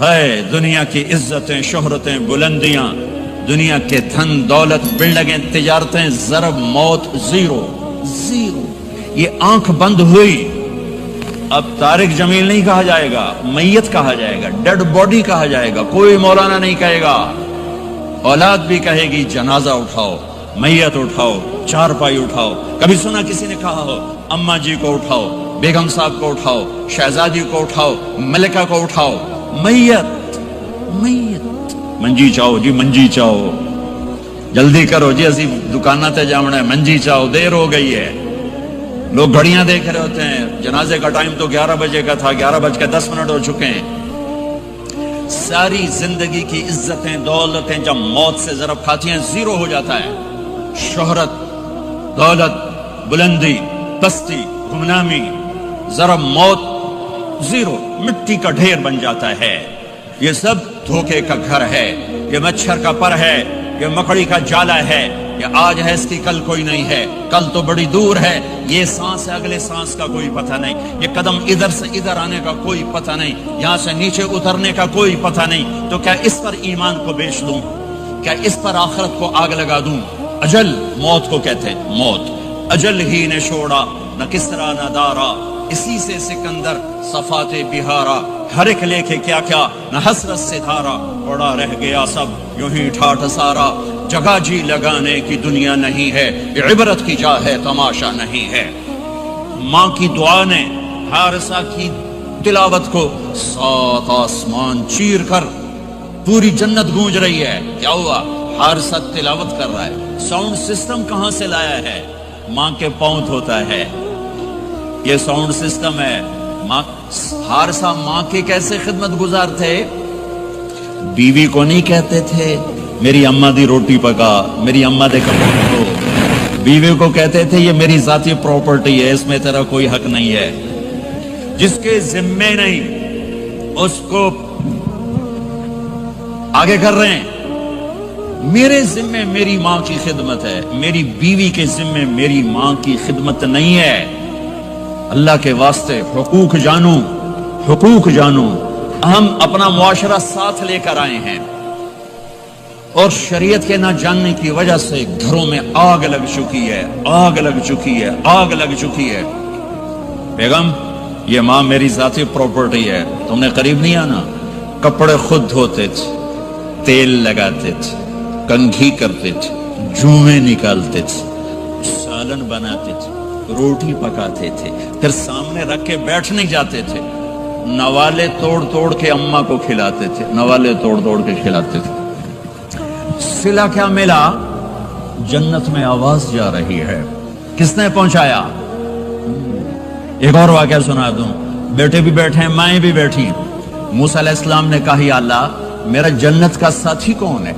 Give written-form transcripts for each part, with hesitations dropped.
ہے دنیا کی عزتیں، شہرتیں، بلندیاں، دنیا کے دھن دولت، بلڈنگیں، تجارتیں، ضرب موت زیرو زیرو. یہ آنکھ بند ہوئی، اب طارق جمیل نہیں کہا جائے گا، میت کہا جائے گا، ڈیڈ باڈی کہا جائے گا. کوئی مولانا نہیں کہے گا. اولاد بھی کہے گی جنازہ اٹھاؤ، میت اٹھاؤ، چارپائی اٹھاؤ. کبھی سنا کسی نے کہا ہو اماں جی کو اٹھاؤ، بیگم صاحب کو اٹھاؤ، شہزادی کو اٹھاؤ، ملکہ کو اٹھاؤ؟ میت میت. منجی چاہو جی، منجی چاہو، جلدی کرو جی، اسی دکانہ تے جاونا ہے، منجی چاہو، دیر ہو گئی ہے. لوگ گھڑیاں دیکھ رہے ہوتے ہیں، جنازے کا ٹائم تو 11 بجے کا تھا، 11:10 ہو چکے ہیں. ساری زندگی کی عزتیں دولتیں جب موت سے ضرب کھاتی ہیں زیرو ہو جاتا ہے. شہرت، دولت، بلندی، پستی، گمنامی، ضرب موت زیرو، مٹی کا ڈھیر بن جاتا ہے. یہ سب دھوکے کا گھر ہے، یہ مچھر کا پر ہے، یہ مکڑی کا جالا ہے. یہ آج ہے اس کی کل کوئی نہیں ہے، کل تو بڑی دور ہے. یہ سانس ہے، اگلے سانس کا کوئی پتہ نہیں. یہ قدم ادھر سے ادھر آنے کا کوئی پتہ نہیں، یہاں سے نیچے اترنے کا کوئی پتہ نہیں. تو کیا اس پر ایمان کو بیچ دوں؟ کیا اس پر آخرت کو آگ لگا دوں؟ اجل موت کو کہتے ہیں، موت. اجل ہی نے چھوڑا نہ کسرا نہ دارا، اسی سے سکندر صفات بہارا. ہر ایک لے کے کیا کیا نہ حسرت سے دھارا، پڑا رہ گیا سب یوں ہی ٹھاٹھ سارا. جگہ جی لگانے کی دنیا نہیں ہے، یہ عبرت کی جا ہے، تماشا نہیں ہے. ماں کی دعا نے حارثہ کی تلاوت کو 7 آسمان چیر کر پوری جنت گونج رہی ہے. کیا ہوا؟ حارثہ تلاوت کر رہا ہے. ساؤنڈ سسٹم کہاں سے لایا ہے؟ ماں کے پاؤں دھوتا ہے، یہ ساؤنڈ سسٹم ہے. ماں حارثہ ماں کے کیسے خدمت گزار تھے؟ بیوی کو نہیں کہتے تھے میری اماں دی روٹی پکا، میری اماں دے کپڑے دھو. بیوی کو کہتے تھے یہ میری ذاتی پراپرٹی ہے، اس میں تیرا کوئی حق نہیں ہے. جس کے ذمے نہیں اس کو آگے کر رہے ہیں. میرے ذمے میری ماں کی خدمت ہے، میری بیوی کے ذمے میری ماں کی خدمت نہیں ہے. اللہ کے واسطے حقوق جانو، حقوق جانو. ہم اپنا معاشرہ ساتھ لے کر آئے ہیں اور شریعت کے نہ جاننے کی وجہ سے گھروں میں آگ لگ چکی ہے، آگ لگ چکی ہے، آگ لگ چکی ہے. بیگم یہ ماں میری ذاتی پراپرٹی ہے، تم نے قریب نہیں آنا. کپڑے خود دھوتے تھے، تیل لگاتے تھے، کنگھی کرتے تھے، جوئیں نکالتے تھے، سالن بناتے تھے، روٹی پکاتے تھے، پھر سامنے رکھ کے بیٹھ نہیں جاتے تھے. نوالے توڑ توڑ کے اماں کو کھلاتے تھے، نوالے توڑ توڑ کے کھلاتے تھے. صلہ کیا ملا؟ جنت میں آواز جا رہی ہے. کس نے پہنچایا؟ ایک اور واقعہ سنا دوں. بیٹے بھی بیٹھے ہیں، مائیں بھی بیٹھی ہیں. موسیٰ علیہ السلام نے کہا یا اللہ میرا جنت کا ساتھی کون ہے؟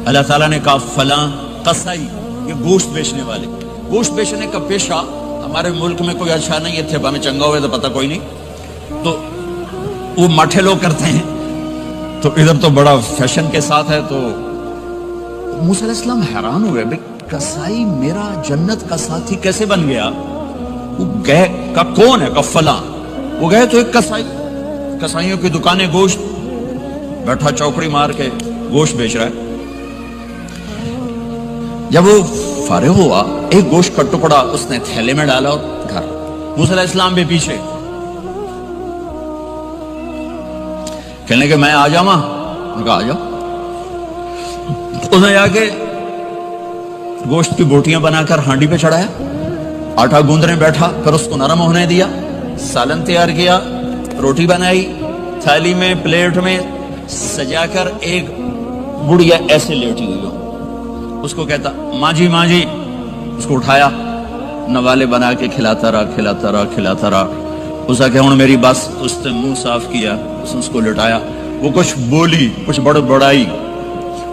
اللہ تعالیٰ نے کہا فلاں قصائی، یہ گوشت بیچنے والے. گوشت بیچنے کا پیشہ ہمارے ملک میں کوئی اچھا نہیں ہے، تھے ہمیں چنگا ہوئے تو پتہ کوئی نہیں، تو وہ مٹھے لوگ کرتے ہیں. تو ادھر تو بڑا فیشن کے ساتھ ہے. تو موسیٰ علیہ السلام حیران ہوئے، بھئی قصائی میرا جنت کا ساتھی کیسے بن گیا؟ وہ گئے کا کون ہے؟ کا فلاں. وہ گئے تو ایک قصائی، قصائیوں کی دکانیں، گوشت، بیٹھا چوکڑی مار کے گوشت بیچ رہا ہے. جب وہ فارغ ہوا ایک گوشت کا ٹکڑا اس نے تھیلے میں ڈالا اور گھر. موسیٰ علیہ السلام بھی پیچھے. کہنے کہ میں آ جاؤں؟ نے کہا آ جاؤ. اس نے جا کے گوشت کی بوٹیاں بنا کر ہانڈی پہ چڑھایا، آٹا گوندنے بیٹھا، پھر اس کو نرم ہونے دیا، سالن تیار کیا، روٹی بنائی، تھالی میں پلیٹ میں سجا کر ایک بڑھیا ایسے لیٹی ہوئی ہو. اس کو کہتا ماں جی ماں جی. اس کو اٹھایا، نوالے بنا کے کھلاتا رہا کھلاتا رہا کھلاتا رہا. اس کہ ہوں میری بس. اس نے منہ صاف کیا، اس کو لٹایا. وہ کچھ بولی، کچھ بڑائی.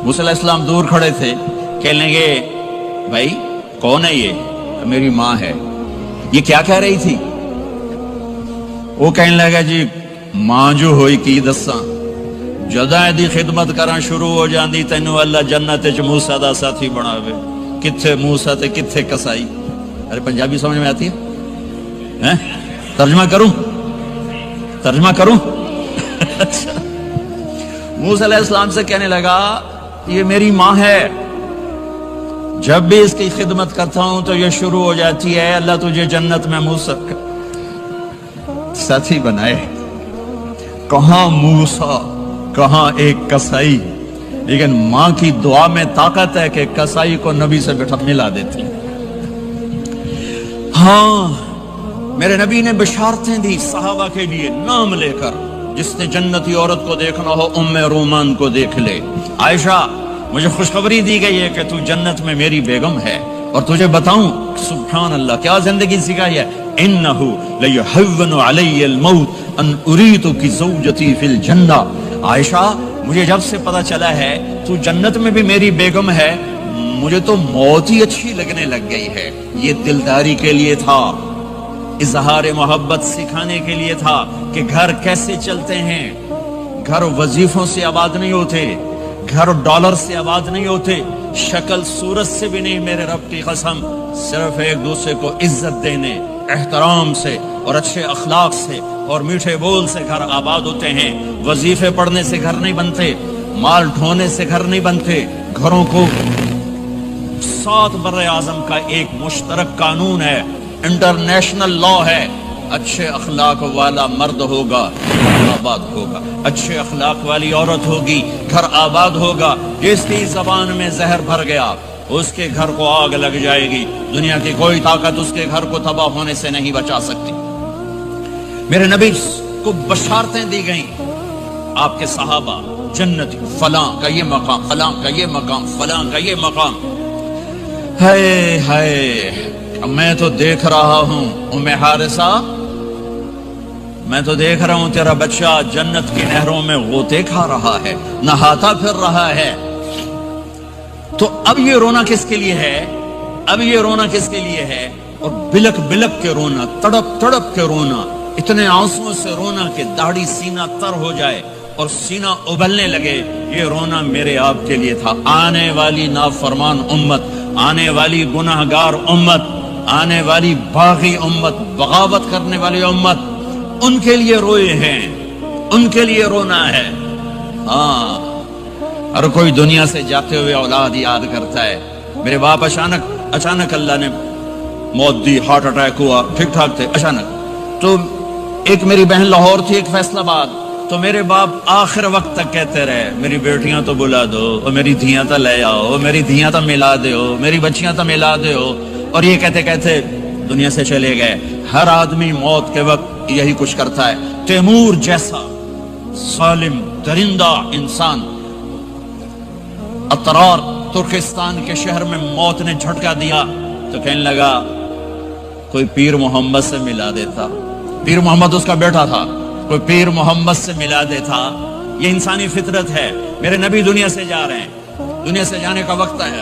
موسیٰ علیہ السلام دور کھڑے تھے. کہنے لگے بھائی کون ہے یہ؟ میری ماں ہے. یہ کیا کہہ رہی تھی؟ وہ کہنے لگا جی ماں جو ہوئی کی دساں، جداں دی خدمت کرنا شروع ہو جاندی تینوں اللہ جنت وچ موسیٰ دا ساتھی بناوے. کتھے موسیٰ تے کتھے قصائی. ارے پنجابی سمجھ میں آتی ہے؟ ترجمہ کروں؟ موسیٰ علیہ السلام سے کہنے لگا یہ میری ماں ہے، جب بھی اس کی خدمت کرتا ہوں تو یہ شروع ہو جاتی ہے اللہ تجھے جنت میں موسیٰ ساتھی بنائے۔ کہاں موسیٰ کہاں ایک کسائی، لیکن ماں کی دعا میں طاقت ہے کہ کسائی کو نبی سے بٹھا ملا دیتی۔ ہاں میرے نبی نے بشارتیں دی صحابہ کے لیے نام لے کر، جس نے جنتی عورت کو دیکھنا ہو ام رومان کو دیکھ لے۔ عائشہ مجھے خوشخبری دی گئی ہے کہ تو جنت میں میری بیگم ہے، اور تجھے بتاؤں سبحان اللہ کیا زندگی سکھائی ہے، انہ لیہون علی الموت ان اریتک زوجتی فی الجنہ۔ عائشہ مجھے جب سے پتا چلا ہے تو جنت میں بھی میری بیگم ہے، مجھے تو موت ہی اچھی لگنے لگ گئی ہے۔ یہ دلداری کے لیے تھا، اظہار محبت سکھانے کے لیے تھا کہ گھر کیسے چلتے ہیں۔ گھر وظیفوں سے آباد نہیں ہوتے، گھر ڈالر سے آباد نہیں ہوتے، شکل صورت سے بھی نہیں، میرے رب کی قسم، صرف ایک دوسرے کو عزت دینے، احترام سے اور اچھے اخلاق سے اور میٹھے بول سے گھر آباد ہوتے ہیں۔ وظیفے پڑھنے سے گھر نہیں بنتے، مال ڈھونے سے گھر نہیں بنتے۔ گھروں کو 7 بر اعظم کا ایک مشترک قانون ہے، انٹرنیشنل لا ہے، اچھے اخلاق والا مرد ہوگا گھر آباد ہوگا، اچھے اخلاق والی عورت ہوگی گھر آباد ہوگا۔ جس کی زبان میں زہر بھر گیا اس کے گھر کو آگ لگ جائے گی، دنیا کی کوئی طاقت اس کے گھر کو تباہ ہونے سے نہیں بچا سکتی۔ میرے نبی کو بشارتیں دی گئیں، آپ کے صحابہ جنت، فلاں کا یہ مقام، فلاں کا یہ مقام، فلاں کا یہ مقام۔ ہائے ہائے میں تو دیکھ رہا ہوں ام حارثہ، میں تو دیکھ رہا ہوں تیرا بچہ جنت کی نہروں میں غوطے کھا رہا ہے، نہاتا پھر رہا ہے۔ تو اب یہ رونا کس کے لیے ہے؟ اب یہ رونا کس کے لیے ہے؟ اور بلک بلک کے رونا، تڑپ تڑپ کے رونا، اتنے آنسوں سے رونا کہ داڑھی سینہ تر ہو جائے اور سینہ ابلنے لگے، یہ رونا میرے آپ کے لیے تھا۔ آنے والی نافرمان امت، آنے والی گناہگار امت، آنے والی باغی امت، بغاوت کرنے والی امت، ان کے لیے روئے ہیں، ان کے لیے رونا ہے۔ ہاں ہر کوئی دنیا سے جاتے ہوئے اولاد یاد کرتا ہے۔ میرے باپ اچانک اللہ نے موت دی، ہارٹ اٹیک ہوا، ٹھیک ٹھاک تھے، اچانک۔ تو ایک میری بہن لاہور تھی، ایک فیصل آباد، تو میرے باپ آخر وقت تک کہتے رہے میری بیٹیاں تو بلا دو، اور میری دھیاں تو لے آؤ، میری دھیاں تو ملا دیو، میری بچیاں تو ملا دیو، اور یہ کہتے کہتے دنیا سے چلے گئے۔ ہر آدمی موت کے وقت یہی کچھ کرتا ہے۔ تیمور جیسا ظالم درندہ انسان اطرار ترکستان کے شہر میں موت نے جھٹکا دیا تو کہنے لگا کوئی پیر محمد سے ملا دیتا، پیر محمد اس کا بیٹا تھا، کوئی پیر محمد سے ملا دیتا۔ یہ انسانی فطرت ہے۔ میرے نبی دنیا سے جا رہے ہیں، دنیا سے جانے کا وقت ہے،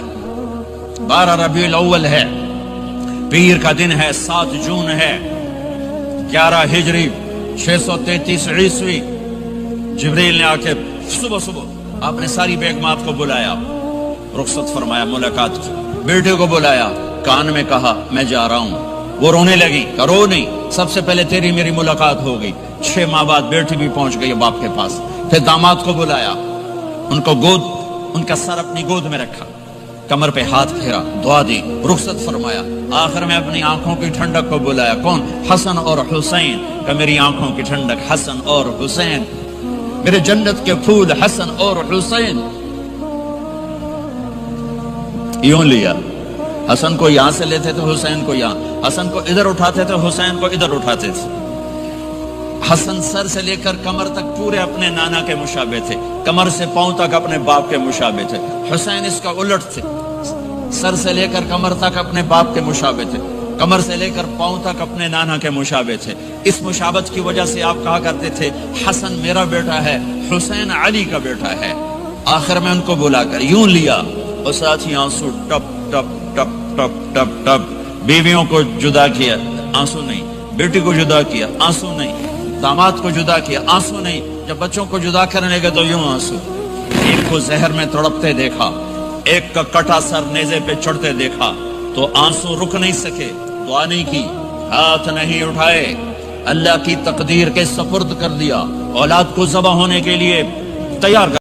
12 ربیع الاول ہے، پیر کا دن ہے، 7 جون ہے، 11 ہجری 633 عیسوی۔ جبریل نے آ کے صبح آپ نے ساری بیگمات کو بلایا، رخصت فرمایا، ملاقات کی، بیٹے کو بلایا، کان میں کہا میں جا رہا ہوں۔ وہ رونے لگی، رو نہیں، سب سے پہلے تیری میری ملاقات ہو گئی۔ 6 ماہ بعد بیٹی بھی پہنچ گئی باپ کے پاس۔ پھر داماد کو بلایا، ان کو ان کا سر اپنی گود میں رکھا، کمر پہ ہاتھ پھیرا، دعا دی، رخصت فرمایا۔ آخر میں اپنی آنکھوں کی ٹھنڈک کو بلایا، کون؟ حسن اور حسین، کہ میری آنکھوں کی ٹھنڈک حسن اور حسین، میرے جنت کے پھول حسن اور حسین۔ یوں لیا، حسن کو یہاں سے لیتے تھے، حسین کو یہاں، حسن کو ادھر اٹھاتے تھے، حسین کو ادھر اٹھاتے تھے۔ حسن سر سے لے کر کمر تک پورے اپنے نانا کے مشابہ تھے، کمر سے پاؤں تک اپنے باپ کے مشابہ تھے۔ حسین اس کا الٹ تھے، سر سے لے کر کمر تک اپنے باپ کے مشابہ تھے، کمر سے لے کر پاؤں تک اپنے نانا کے مشابہ تھے۔ اس مشابہت کی وجہ سے آپ کہا کرتے تھے حسن میرا بیٹا ہے، حسین علی کا بیٹا ہے۔ آخر میں ان کو بلا کر یوں لیا، اور ساتھ ہی آنسو ٹپ ٹپ ٹپ ٹپ ٹپ ٹپ۔ بیویوں کو جدا کیا، آنسو نہیں، بیٹی کو جدا کیا، آنسو نہیں، داماد کو جدا کیا، آنسو نہیں، جب بچوں کو جدا کرنے لگے تو یوں آنسو۔ ایک کو زہر میں تڑپتے دیکھا، ایک کا کٹا سر نیزے پہ چڑھتے دیکھا تو آنسو رک نہیں سکے، دعا نہیں کی، ہاتھ نہیں اٹھائے، اللہ کی تقدیر کے سپرد کر دیا، اولاد کو ذبح ہونے کے لیے تیار کر